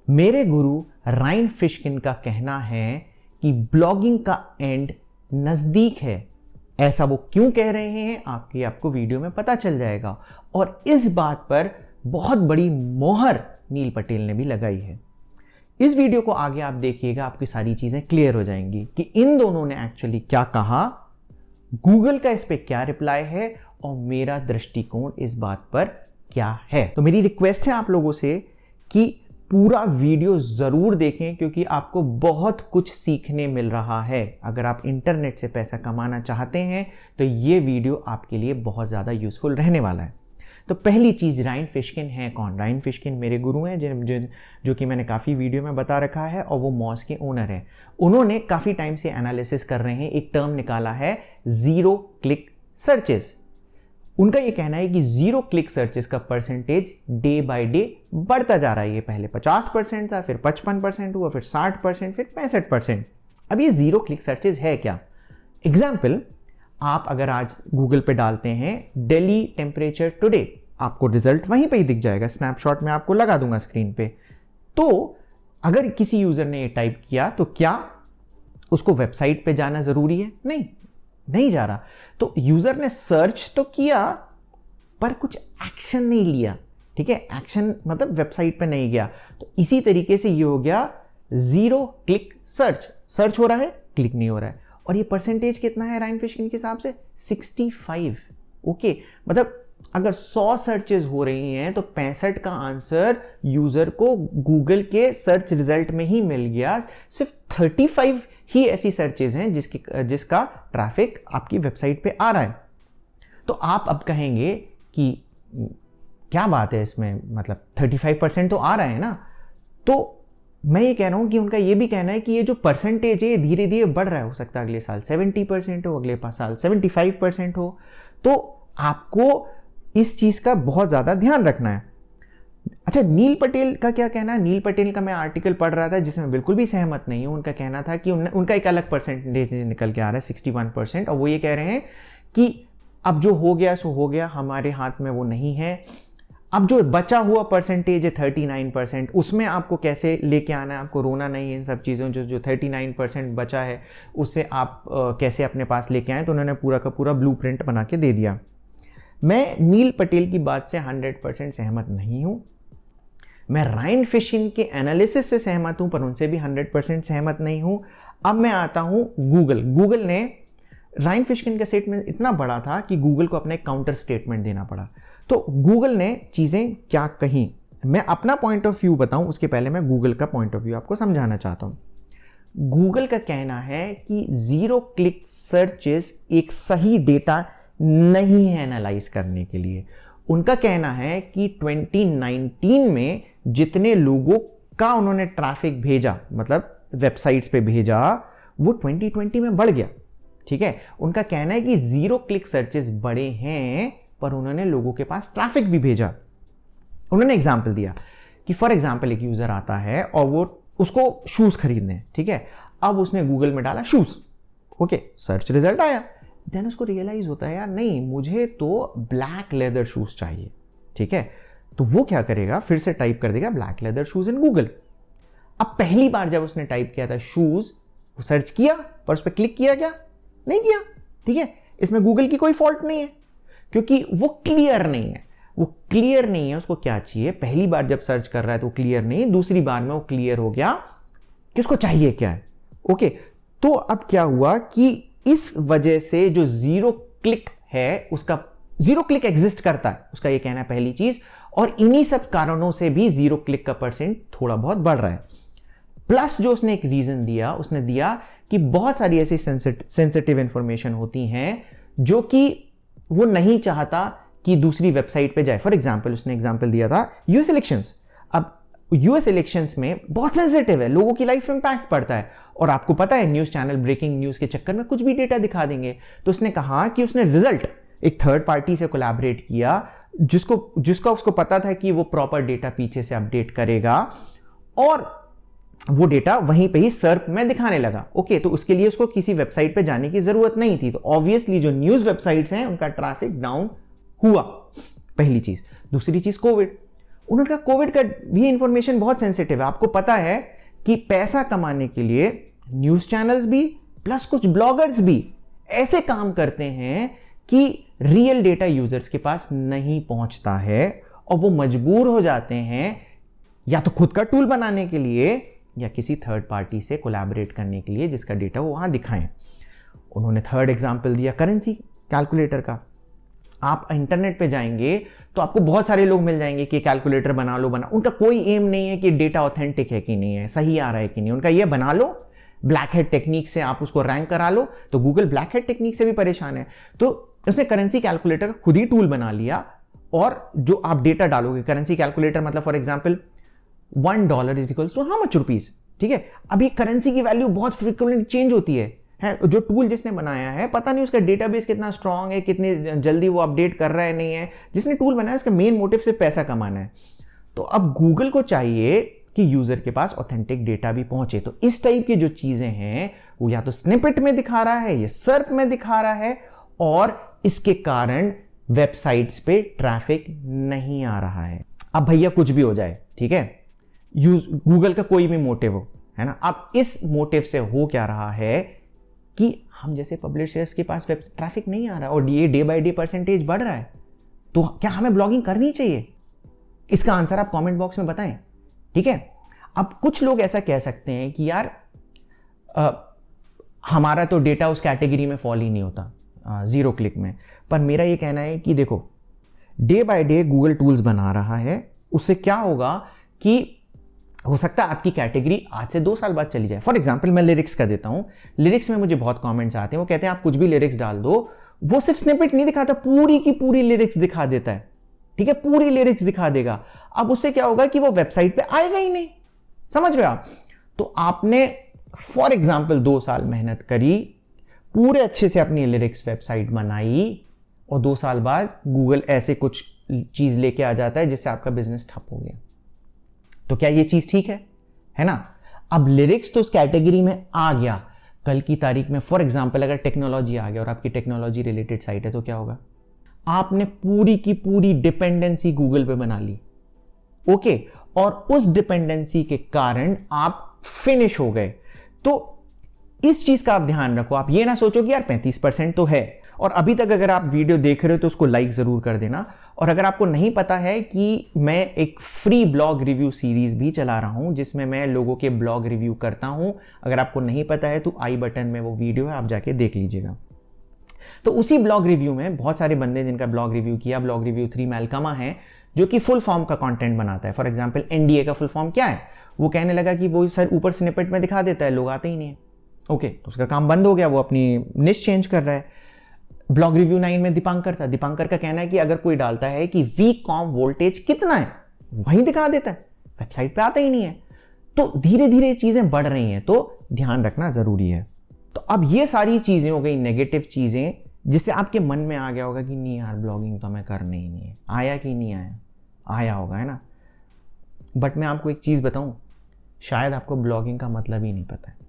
मेरे गुरु रायन फिशकिन का कहना है कि ब्लॉगिंग का एंड नजदीक है। ऐसा वो क्यों कह रहे हैं आपको वीडियो में पता चल जाएगा। और इस बात पर बहुत बड़ी मोहर नील पटेल ने भी लगाई है। इस वीडियो को आगे आप देखिएगा, आपकी सारी चीजें क्लियर हो जाएंगी कि इन दोनों ने एक्चुअली क्या कहा, गूगल का इस पे क्या रिप्लाई है और मेरा दृष्टिकोण इस बात पर क्या है। तो मेरी रिक्वेस्ट है आप लोगों से कि पूरा वीडियो जरूर देखें, क्योंकि आपको बहुत कुछ सीखने मिल रहा है। अगर आप इंटरनेट से पैसा कमाना चाहते हैं तो ये वीडियो आपके लिए बहुत ज़्यादा यूजफुल रहने वाला है। तो पहली चीज़, रायन फिशकिन है कौन? रायन फिशकिन मेरे गुरु हैं जो कि मैंने काफ़ी वीडियो में बता रखा है, और वो मॉज के ओनर हैं। उन्होंने काफ़ी टाइम से एनालिसिस कर रहे हैं, एक टर्म निकाला है जीरो क्लिक सर्चेस। उनका ये कहना है कि जीरो क्लिक सर्चेस का परसेंटेज डे बाय डे बढ़ता जा रहा है। ये पहले 50% था, फिर 55% हुआ, फिर 60%, फिर 65%। अब ये जीरो क्लिक सर्चेस है क्या? एग्जाम्पल, आप अगर आज गूगल पे डालते हैं दिल्ली टेम्परेचर टुडे, आपको रिजल्ट वहीं पे ही दिख जाएगा। स्नैपशॉट में आपको लगा दूंगा स्क्रीन पे। तो अगर किसी यूजर ने ये टाइप किया तो क्या उसको वेबसाइट पे जाना जरूरी है? नहीं जा रहा। तो यूजर ने सर्च तो किया पर कुछ एक्शन नहीं लिया। ठीक है, एक्शन मतलब वेबसाइट पे नहीं गया। तो इसी तरीके से ये हो गया जीरो क्लिक सर्च हो रहा है, क्लिक नहीं हो रहा है। और ये परसेंटेज कितना है रायन फिशकिन के हिसाब से? 65। ओके, मतलब अगर 100 सर्चेज हो रही हैं तो 65 का आंसर यूजर को गूगल के सर्च रिजल्ट में ही मिल गया। सिर्फ 35 ही ऐसी सर्चेज हैं जिसका ट्रैफिक आपकी वेबसाइट पे आ रहा है। तो आप अब कहेंगे कि क्या बात है इसमें, मतलब 35% तो आ रहा है ना। तो मैं ये कह रहा हूं कि उनका ये भी कहना है कि ये जो परसेंटेज है धीरे धीरे बढ़ रहा है। हो सकता है अगले साल 70% हो, अगले साल 75% हो। तो आपको इस चीज का बहुत ज्यादा ध्यान रखना है। अच्छा, नील पटेल का क्या कहना है? नील पटेल का मैं आर्टिकल पढ़ रहा था जिसमें बिल्कुल भी सहमत नहीं हूं। उनका कहना था कि उनका एक अलग परसेंटेज निकल के आ रहा है 61%, और वो ये कह रहे हैं कि अब जो हो गया सो हो गया, हमारे हाथ में वो नहीं है। अब जो बचा हुआ परसेंटेज है 39%, उसमें आपको कैसे लेके आना है, आपको रोना नहीं है इन सब चीज़ों। जो 39% बचा है उससे आप कैसे अपने पास लेके आए। तो उन्होंने पूरा का पूरा ब्लूप्रिंट बना के दे दिया। मैं नील पटेल की बात से 100% सहमत नहीं हूं। मैं रायन फिशकिन के एनालिसिस से सहमत हूं, पर उनसे भी 100% सहमत नहीं हूं। अब मैं आता हूं गूगल ने रायन फिशकिन का स्टेटमेंट इतना बड़ा था कि गूगल को अपना एक काउंटर स्टेटमेंट देना पड़ा। तो गूगल ने चीजें क्या कही, मैं अपना पॉइंट ऑफ व्यू बताऊं उसके पहले मैं गूगल का पॉइंट ऑफ व्यू आपको समझाना चाहता हूं। गूगल का कहना है कि जीरो क्लिक सर्चेस एक सही डेटा नहीं है एनालाइज करने के लिए। उनका कहना है कि 2019 में जितने लोगों का उन्होंने ट्रैफिक भेजा, मतलब वेबसाइट्स पे भेजा, वो 2020 में बढ़ गया। ठीक है, उनका कहना है कि जीरो क्लिक सर्चेस बड़े हैं पर उन्होंने लोगों के पास ट्रैफिक भी भेजा। उन्होंने एग्जाम्पल दिया कि फॉर एग्जाम्पल एक यूजर आता है और वो उसको शूज खरीदने, ठीक है, अब उसने गूगल में डाला शूज, ओके, सर्च रिजल्ट आया। देन उसको रियलाइज होता है यार नहीं, मुझे तो ब्लैक लेदर शूज चाहिए। ठीक है, तो वो क्या करेगा, फिर से टाइप कर देगा black leather shoes in Google. अब पहली बार जब उसने टाइप किया था शूज, वो सर्च किया पर उस पर क्लिक किया क्या? नहीं किया। ठीक है, इसमें गूगल की कोई फॉल्ट नहीं है, क्योंकि वो क्लियर नहीं है। वो क्लियर नहीं है, उसको क्या चाहिए? पहली बार जब सर्च कर रहा है तो क्लियर नहीं, दूसरी बार में वो क्लियर हो गया कि उसको चाहिए क्या है। ओके, तो अब क्या हुआ कि इस वजह से जो जीरो क्लिक है, उसका जीरो क्लिक एग्जिस्ट करता है, उसका ये कहना है पहली चीज। और इन्हीं सब कारणों से भी जीरो क्लिक का परसेंट थोड़ा बहुत बढ़ रहा है। प्लस जो उसने एक रीजन दिया, उसने दिया कि बहुत सारी ऐसी सेंसिटिव इंफॉर्मेशन होती हैं जो कि वो नहीं चाहता कि दूसरी वेबसाइट पे जाए। फॉर एग्जाम्पल उसने एग्जाम्पल दिया था यूएस इलेक्शंस। अब यूएस इलेक्शंस में बहुत सेंसिटिव है, लोगों की लाइफ में इंपैक्ट पड़ता है, और आपको पता है न्यूज चैनल ब्रेकिंग न्यूज के चक्कर में कुछ भी डेटा दिखा देंगे। तो उसने कहा कि उसने रिजल्ट एक थर्ड पार्टी से कोलैबोरेट किया, जिसका उसको पता था कि वो प्रॉपर डेटा पीछे से अपडेट करेगा, और वो डेटा वहीं पे ही सर्प में दिखाने लगा। ओके, तो उसके लिए उसको किसी वेबसाइट पे जाने की जरूरत नहीं थी। तो ऑब्वियसली जो न्यूज वेबसाइट्स हैं उनका ट्रैफिक डाउन हुआ, पहली चीज। दूसरी चीज कोविड। उन्होंने कहा कोविड का भी इंफॉर्मेशन बहुत सेंसिटिव है। आपको पता है कि पैसा कमाने के लिए न्यूज चैनल्स भी प्लस कुछ ब्लॉगर्स भी ऐसे काम करते हैं कि रियल डेटा यूजर्स के पास नहीं पहुंचता है और वो मजबूर हो जाते हैं या तो खुद का टूल बनाने के लिए या किसी थर्ड पार्टी से कोलैबोरेट करने के लिए जिसका डेटा वो वहां दिखाएं। उन्होंने थर्ड एग्जांपल दिया करेंसी कैलकुलेटर का। आप इंटरनेट पे जाएंगे तो आपको बहुत सारे लोग मिल जाएंगे कि कैलकुलेटर बना लो उनका कोई एम नहीं है कि डेटा ऑथेंटिक है कि नहीं है, सही आ रहा है कि नहीं। उनका ये बना लो, ब्लैक हेड टेक्निक से आप उसको रैंक करा लो। तो गूगल ब्लैक हेड टेक्निक से भी परेशान है, तो उसने करेंसी कैलकुलेटर का खुद ही टूल बना लिया। और जो आप डेटा डालोगे, करेंसी कैलकुलेटर मतलब for example $1 is equals to how much rupees. ठीक है, अभी करेंसी की वैल्यू बहुत फ्रीक्वेंटली चेंज होती है। जो टूल जिसने बनाया है पता नहीं उसका डेटाबेस कितना स्ट्रांग है, कितनी जल्दी वो अपडेट कर रहा है नहीं है। जिसने टूल बनाया उसका मेन मोटिव सिर्फ पैसा कमाना है। तो अब गूगल को चाहिए कि यूजर के पास ऑथेंटिक डेटा भी पहुंचे। तो इस टाइप की जो चीजें हैं वो या तो स्निपेट में दिखा रहा है या सर्प में दिखा रहा है, और इसके कारण वेबसाइट्स पे ट्रैफिक नहीं आ रहा है। अब भैया कुछ भी हो जाए, ठीक है, गूगल का कोई भी मोटिव हो, है ना। अब इस मोटिव से हो क्या रहा है कि हम जैसे पब्लिशर्स के पास वेब ट्रैफिक नहीं आ रहा और ये डे बाय डे परसेंटेज बढ़ रहा है, तो क्या हमें ब्लॉगिंग करनी चाहिए? इसका आंसर आप कमेंट बॉक्स में बताएं, ठीक है। अब कुछ लोग ऐसा कह सकते हैं कि यार हमारा तो डेटा उस कैटेगरी में फॉल ही नहीं होता जीरो क्लिक में। पर मेरा ये कहना है कि देखो, day by day Google tools बना रहा है, उससे क्या होगा कि हो सकता है आपकी कैटेगरी आज से 2 साल बाद चली जाए। फॉर एग्जाम्पल मैं लिरिक्स का देता हूं। लिरिक्स में मुझे बहुत कमेंट्स आते हैं, वो कहते हैं आप कुछ भी लिरिक्स डाल दो, वो सिर्फ स्निपेट नहीं दिखाता, पूरी की पूरी लिरिक्स दिखा देता है, ठीक है, पूरी लिरिक्स दिखा देगा। अब उससे क्या होगा कि वो वेबसाइट पे आएगा ही नहीं, समझ रहे हो आप। तो आपने फॉर एग्जाम्पल 2 साल मेहनत करी, पूरे अच्छे से अपनी लिरिक्स वेबसाइट बनाई, और 2 साल बाद गूगल ऐसे कुछ चीज लेके आ जाता है जिससे आपका बिजनेस ठप हो गया। तो क्या ये चीज ठीक है ना। अब लिरिक्स तो उस कैटेगरी में आ गया, कल की तारीख में फॉर एग्जाम्पल अगर टेक्नोलॉजी आ गया और आपकी टेक्नोलॉजी रिलेटेड साइट है, तो क्या होगा, आपने पूरी की पूरी डिपेंडेंसी गूगल पे बना ली, ओके, और उस डिपेंडेंसी के कारण आप फिनिश हो गए। तो इस चीज का आप ध्यान रखो, आप ये ना सोचो कि यार 35% तो है। और अभी तक अगर आप वीडियो देख रहे हो तो उसको लाइक जरूर कर देना। और अगर आपको नहीं पता है कि मैं एक फ्री ब्लॉग रिव्यू सीरीज भी चला रहा हूं जिसमें मैं लोगों के ब्लॉग रिव्यू करता हूं, अगर आपको नहीं पता है तो आई बटन में वो वीडियो है, आप जाके देख लीजिएगा। तो उसी ब्लॉग रिव्यू में बहुत सारे बंदे जिनका ब्लॉग रिव्यू किया, ब्लॉग रिव्यू 3 मैलकामा है जो कि फुल फॉर्म का कंटेंट बनाता है। फॉर एग्जांपल एनडीए का फुल फॉर्म क्या है, वो कहने लगा कि वो सर ऊपर स्निपेट में दिखा देता है, लोग आते ही नहीं है, ओके, तो उसका काम बंद हो गया, वो अपनी निश चेंज कर रहा है। ब्लॉग रिव्यू 9 में दीपांकर था, दीपांकर का कहना है कि अगर कोई डालता है कि वीकॉम वोल्टेज कितना है, वहीं दिखा देता है, वेबसाइट पे आता ही नहीं है। तो धीरे धीरे चीजें बढ़ रही हैं, तो ध्यान रखना जरूरी है। तो अब ये सारी चीजें हो गई नेगेटिव चीजें, जिससे आपके मन में आ गया होगा कि नहीं यार ब्लॉगिंग तो हमें करनी ही नहीं है। आया कि नहीं आया, आया होगा, है ना। बट मैं आपको एक चीज बताऊं, शायद आपको ब्लॉगिंग का मतलब ही नहीं पता है।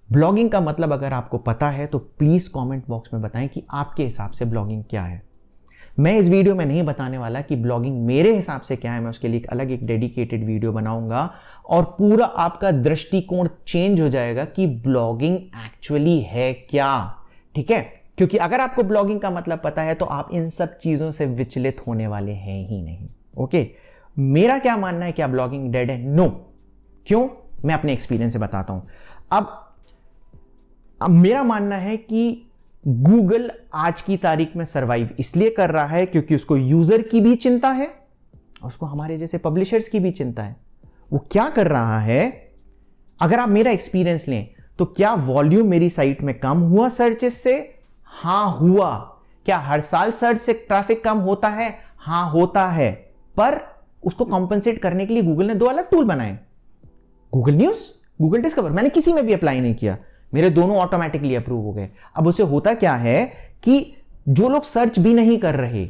ब्लॉगिंग का मतलब अगर आपको पता है तो प्लीज कमेंट बॉक्स में बताएं कि आपके हिसाब से ब्लॉगिंग क्या है। मैं इस वीडियो में नहीं बताने वाला कि ब्लॉगिंग मेरे हिसाब से क्या है, मैं उसके लिए अलग एक डेडिकेटेड वीडियो बनाऊंगा और पूरा आपका दृष्टिकोण चेंज हो जाएगा कि ब्लॉगिंग एक्चुअली है क्या, ठीक है। क्योंकि अगर आपको ब्लॉगिंग का मतलब पता है तो आप इन सब चीजों से विचलित होने वाले हैं ही नहीं, ओके। मेरा क्या मानना है, क्या ब्लॉगिंग डेड है? नो। क्यों? मैं अपने एक्सपीरियंस से बताता हूं। अब मेरा मानना है कि गूगल आज की तारीख में सरवाइव इसलिए कर रहा है क्योंकि उसको यूजर की भी चिंता है, उसको हमारे जैसे पब्लिशर्स की भी चिंता है। वो क्या कर रहा है, अगर आप मेरा एक्सपीरियंस लें तो क्या वॉल्यूम मेरी साइट में कम हुआ सर्चेस से? हां हुआ। क्या हर साल सर्च से ट्रैफिक कम होता है? हां होता है। पर उसको कॉम्पेंसेट करने के लिए गूगल ने 2 अलग टूल बनाए, गूगल न्यूज, गूगल डिस्कवर। मैंने किसी में भी अप्लाई नहीं किया, मेरे दोनों ऑटोमेटिकली अप्रूव हो गए। अब उससे होता क्या है कि जो लोग सर्च भी नहीं कर रहे,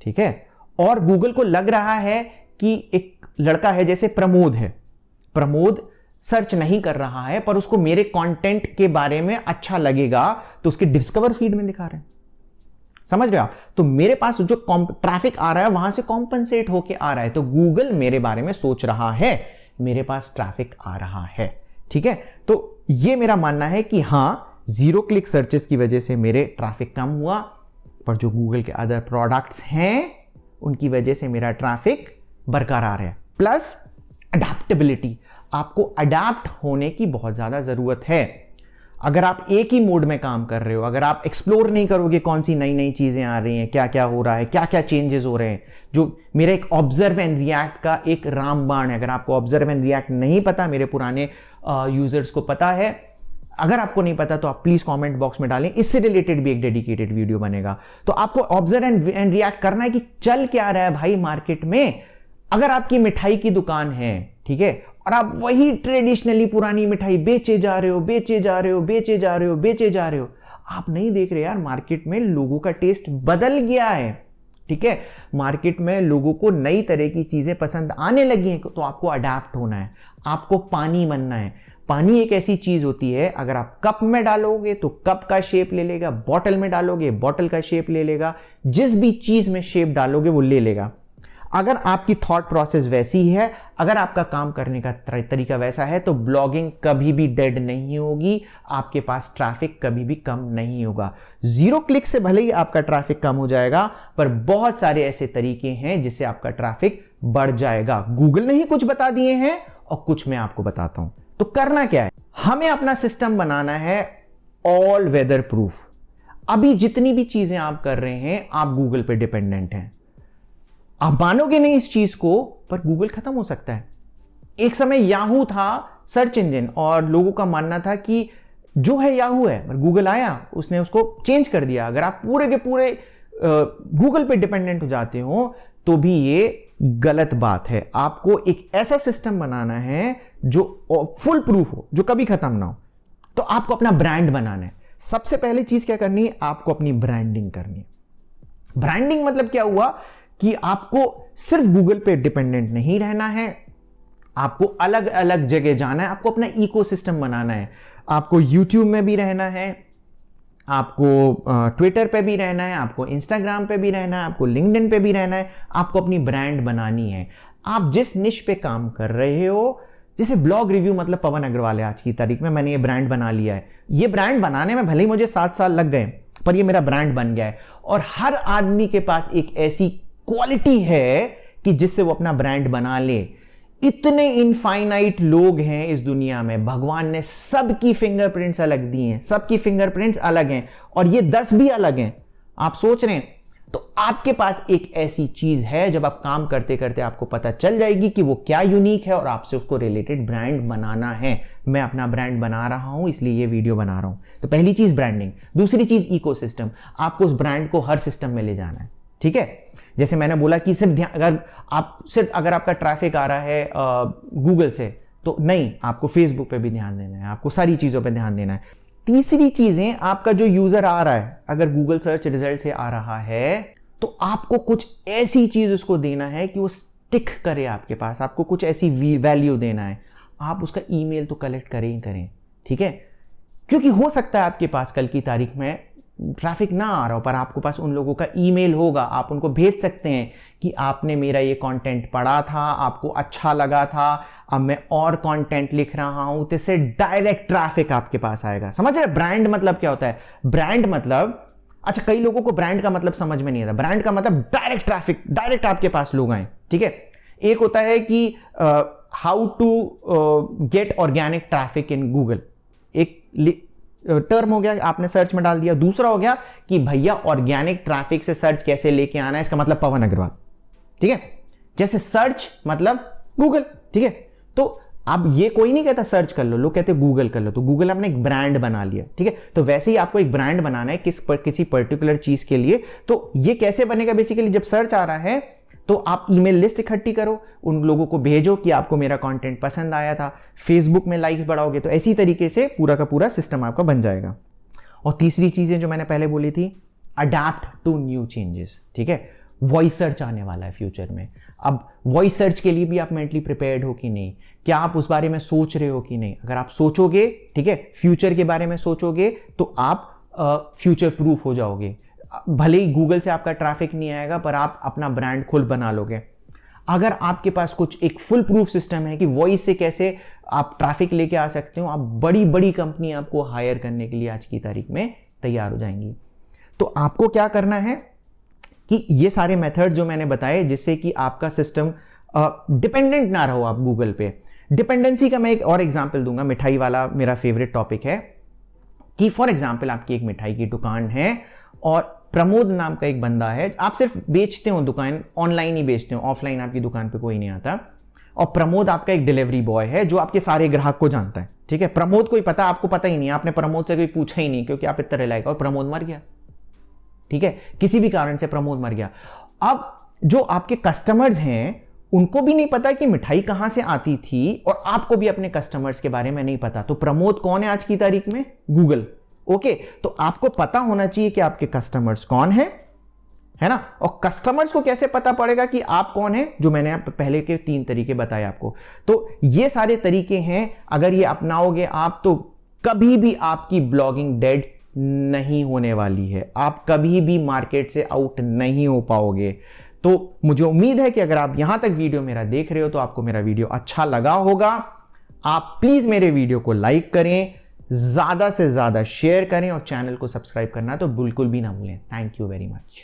ठीक है, और गूगल को लग रहा है कि एक लड़का है जैसे प्रमोद है, प्रमोद सर्च नहीं कर रहा है पर उसको मेरे कंटेंट के बारे में अच्छा लगेगा, तो उसके डिस्कवर फीड में दिखा रहे हैं। समझ रहे हो आप? तो मेरे पास जो ट्रैफिक आ रहा है वहां से कॉम्पनसेट होके आ रहा है, तो गूगल मेरे बारे में सोच रहा है, मेरे पास ट्रैफिक आ रहा है। ठीक है, तो ये मेरा मानना है कि हाँ, 0 क्लिक सर्चेस की वजह से मेरे ट्रैफिक कम हुआ, पर जो गूगल के अदर प्रोडक्ट्स हैं उनकी वजह से मेरा ट्रैफिक बरकरार है। प्लस अडैप्टेबिलिटी, आपको अडैप्ट होने की बहुत ज्यादा जरूरत है। अगर आप एक ही मोड में काम कर रहे हो, अगर आप एक्सप्लोर नहीं करोगे कौन सी नई नई चीजें आ रही हैं, क्या क्या हो रहा है, क्या क्या चेंजेस हो रहे हैं, जो मेरा एक ऑब्जर्व एंड रिएक्ट का एक रामबाण है। अगर आपको ऑब्जर्व एंड रिएक्ट नहीं पता, मेरे पुराने यूजर्स को पता है, अगर आपको नहीं पता तो आप प्लीज कमेंट बॉक्स में डालें, इससे रिलेटेड भी एक डेडिकेटेड वीडियो बनेगा। तो आपको ऑब्जर्व एंड रिएक्ट करना है कि चल क्या रहा है भाई मार्केट में। अगर आपकी मिठाई की दुकान है, ठीक है, और आप वही ट्रेडिशनली पुरानी मिठाई बेचे जा रहे हो, बेचे जा रहे हो, बेचे जा रहे हो, बेचे जा रहे हो, आप नहीं देख रहे यार मार्केट में लोगों का टेस्ट बदल गया है। ठीक है, मार्केट में लोगों को नई तरह की चीजें पसंद आने लगी हैं, तो आपको अडैप्ट होना है, आपको पानी बनना है। पानी एक ऐसी चीज होती है, अगर आप कप में डालोगे तो कप का शेप ले लेगा, बॉटल में डालोगे बॉटल का शेप ले लेगा, जिस भी चीज में शेप डालोगे वो ले लेगा। अगर आपकी थॉट प्रोसेस वैसी है, अगर आपका काम करने का तरीका वैसा है, तो ब्लॉगिंग कभी भी डेड नहीं होगी, आपके पास ट्रैफिक कभी भी कम नहीं होगा। 0 क्लिक से भले ही आपका ट्रैफिक कम हो जाएगा, पर बहुत सारे ऐसे तरीके हैं जिससे आपका ट्रैफिक बढ़ जाएगा। गूगल ने ही कुछ बता दिए हैं और कुछ मैं आपको बताता हूं। तो करना क्या है, हमें अपना सिस्टम बनाना है ऑल वेदर प्रूफ। अभी जितनी भी चीजें आप कर रहे हैं, आप गूगल पे डिपेंडेंट हैं। आप मानोगे नहीं इस चीज को, पर गूगल खत्म हो सकता है। एक समय याहू था सर्च इंजन, और लोगों का मानना था कि जो है याहू है, पर गूगल आया, उसने उसको चेंज कर दिया। अगर आप पूरे के पूरे गूगल पे डिपेंडेंट हो जाते हो तो भी ये गलत बात है। आपको एक ऐसा सिस्टम बनाना है जो फुल प्रूफ हो, जो कभी खत्म ना हो। तो आपको अपना ब्रांड बनाना है। सबसे पहले चीज क्या करनी है, आपको अपनी ब्रांडिंग करनी है। ब्रांडिंग मतलब क्या हुआ कि आपको सिर्फ गूगल पे डिपेंडेंट नहीं रहना है, आपको अलग अलग जगह जाना है, आपको अपना इकोसिस्टम बनाना है। आपको यूट्यूब में भी रहना है, आपको ट्विटर पे भी रहना है, आपको इंस्टाग्राम पे भी रहना है, आपको लिंक्डइन पे भी रहना है। आपको अपनी ब्रांड बनानी है। आप जिस निश पे काम कर रहे हो, जैसे ब्लॉग रिव्यू मतलब पवन अग्रवाल है, आज की तारीख में मैंने ये ब्रांड बना लिया है। ये ब्रांड बनाने में भले ही मुझे 7 साल लग गए, पर ये मेरा ब्रांड बन गया है। और हर आदमी के पास एक ऐसी क्वालिटी है कि जिससे वो अपना ब्रांड बना ले। इतने इनफाइनाइट लोग हैं इस दुनिया में, भगवान ने सबकी फिंगरप्रिंट्स अलग दी हैं, सबकी फिंगरप्रिंट्स अलग हैं, और ये 10 भी अलग हैं। आप सोच रहे हैं, तो आपके पास एक ऐसी चीज है, जब आप काम करते करते आपको पता चल जाएगी कि वो क्या यूनिक है, और आपसे उसको रिलेटेड ब्रांड बनाना है। मैं अपना ब्रांड बना रहा हूं, इसलिए ये वीडियो बना रहा हूं। तो पहली चीज ब्रांडिंग, दूसरी चीज इकोसिस्टम। आपको उस ब्रांड को हर सिस्टम में ले जाना है। ठीक है, जैसे मैंने बोला कि सिर्फ अगर आपका ट्रैफिक आ रहा है गूगल से, तो नहीं, आपको फेसबुक पे भी ध्यान देना है, आपको सारी चीजों पे ध्यान देना है। तीसरी चीजें, आपका जो यूजर आ रहा है, अगर गूगल सर्च रिजल्ट से आ रहा है, तो आपको कुछ ऐसी चीज उसको देना है कि वो स्टिक करे आपके पास। आपको कुछ ऐसी वैल्यू देना है। आप उसका ईमेल तो कलेक्ट करें ही करें। ठीक है, क्योंकि हो सकता है आपके पास कल की तारीख में ट्रैफिक ना आ रहा हो, पर आपके पास उन लोगों का ईमेल होगा। आप उनको भेज सकते हैं कि आपने मेरा ये कंटेंट पढ़ा था, आपको अच्छा लगा था, अब मैं और कंटेंट लिख रहा हूं। तो इससे डायरेक्ट ट्रैफिक आपके पास आएगा। समझ रहे? ब्रांड मतलब क्या होता है? ब्रांड मतलब, अच्छा, कई लोगों को ब्रांड का मतलब समझ में नहीं आता। ब्रांड का मतलब डायरेक्ट ट्रैफिक, डायरेक्ट आपके पास लोग आए। ठीक है, एक होता है कि how to get organic traffic in Google, एक टर्म हो गया, आपने सर्च में डाल दिया। दूसरा हो गया कि भैया ऑर्गेनिक ट्रैफिक से सर्च कैसे लेके आना है, इसका मतलब पवन अग्रवाल। ठीक है, जैसे सर्च मतलब गूगल। ठीक है, तो अब ये कोई नहीं कहता सर्च कर लो, लोग कहते गूगल कर लो। तो गूगल आपने एक ब्रांड बना लिया। ठीक है, तो वैसे ही आपको एक ब्रांड बनाना है किसी पर्टिकुलर चीज के लिए। तो ये कैसे बनेगा? बेसिकली जब सर्च आ रहा है तो आप ईमेल लिस्ट इकट्ठी करो, उन लोगों को भेजो कि आपको मेरा कंटेंट पसंद आया था। फेसबुक में लाइक्स बढ़ाओगे, तो ऐसी तरीके से पूरा का पूरा सिस्टम आपका बन जाएगा। और तीसरी चीजें जो मैंने पहले बोली थी, अडैप्ट टू न्यू चेंजेस। ठीक है, वॉइस सर्च आने वाला है फ्यूचर में। अब वॉइस सर्च के लिए भी आप मेंटली प्रिपेयर्ड हो कि नहीं? क्या आप उस बारे में सोच रहे हो कि नहीं? अगर आप सोचोगे, ठीक है, फ्यूचर के बारे में सोचोगे, तो आप फ्यूचर प्रूफ हो जाओगे। भले ही गूगल से आपका ट्रैफिक नहीं आएगा पर आप अपना ब्रांड खुद बना लोगे। अगर आपके पास कुछ एक फुल प्रूफ सिस्टम है कि वॉइस से कैसे आप ट्रैफिक लेके आ सकते हो, आप बड़ी बड़ी कंपनी आपको हायर करने के लिए आज की तारीख में तैयार हो जाएंगी। तो आपको क्या करना है कि ये सारे मेथड जो मैंने बताए, जिससे कि आपका सिस्टम डिपेंडेंट ना रहो आप गूगल पे। डिपेंडेंसी का मैं एक और एग्जांपल दूंगा, मिठाई वाला मेरा फेवरेट टॉपिक है कि फॉर एग्जांपल आपकी एक मिठाई की दुकान है और प्रमोद नाम का एक बंदा है, आप सिर्फ बेचते हो, दुकान ऑनलाइन ही बेचते हो, ऑफलाइन आपकी दुकान पे कोई नहीं आता, और प्रमोद आपका एक डिलीवरी बॉय है जो आपके सारे ग्राहक को जानता है, ठीक है। प्रमोद को ही पता, आपको पता ही नहीं, आपने प्रमोद से कोई पूछा ही नहीं क्योंकि आप इतना रिलाय, और प्रमोद मर गया, ठीक है, किसी भी कारण से प्रमोद मर गया। अब जो आपके कस्टमर्स हैं उनको भी नहीं पता कि मिठाई कहां से आती थी, और आपको भी अपने कस्टमर्स के बारे में नहीं पता। तो प्रमोद कौन है आज की तारीख में? गूगल। ओके, तो आपको पता होना चाहिए कि आपके कस्टमर्स कौन है ना। और कस्टमर्स को कैसे पता पड़ेगा कि आप कौन है, जो मैंने पहले के 3 तरीके बताए आपको। तो ये सारे तरीके हैं, अगर ये अपनाओगे आप तो कभी भी आपकी ब्लॉगिंग डेड नहीं होने वाली है, आप कभी भी मार्केट से आउट नहीं हो पाओगे। तो मुझे उम्मीद है कि अगर आप यहां तक वीडियो मेरा देख रहे हो तो आपको मेरा वीडियो अच्छा लगा होगा। आप प्लीज मेरे वीडियो को लाइक करें, ज्यादा से ज्यादा शेयर करें और चैनल को सब्सक्राइब करना तो बिल्कुल भी ना भूलें। Thank you very much.